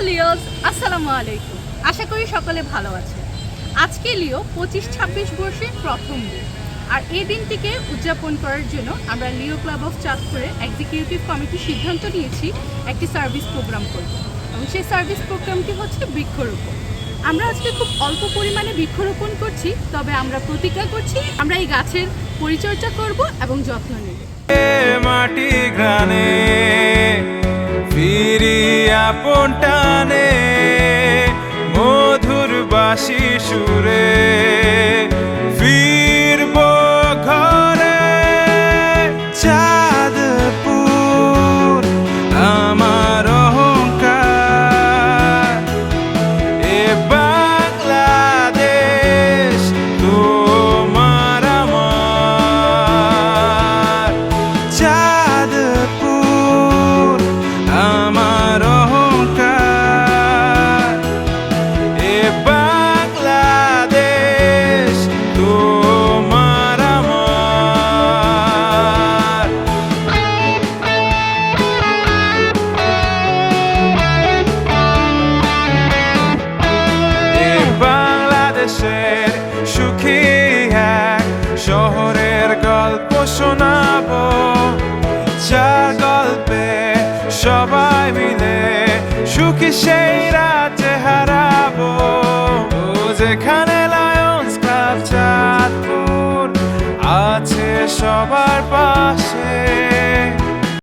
লিওস, আসসালামু আলাইকুম। আশা করি সকলে ভালো আছেন। আজকে লিও 25-26 বর্ষের প্রথম দিন, আর এই দিনটিকে উদযাপন করার জন্য আমরা লিও ক্লাব অফ চাঁদপুরের এক্সিকিউটিভ কমিটি সিদ্ধান্ত নিয়েছি একটি সার্ভিস প্রোগ্রাম করব, এবং সেই সার্ভিস প্রোগ্রামটি হচ্ছে বৃক্ষরোপণ। আমরা আজকে খুব অল্প পরিমাণে বৃক্ষরোপণ করছি, তবে আমরা প্রতিজ্ঞা করছি আমরা এই গাছের পরিচর্যা করব এবং যত্ন নেব। মাটি গ্রানে ফিরিয়া পন্টানে মধুর বাসি সুরে ফিরব ঘরে। চাঁদপুর আমার অহংকার, এ বাংলাদেশ তোমার আমার। চাঁদপুর আমার অহংকার, এ বাংলাদেশ তোমার আমার। এ বাংলাদেশের সুখী এক শহরের গল্প শোনাবো, যার গল্পে সবাই মিলে সুখী সেই রাত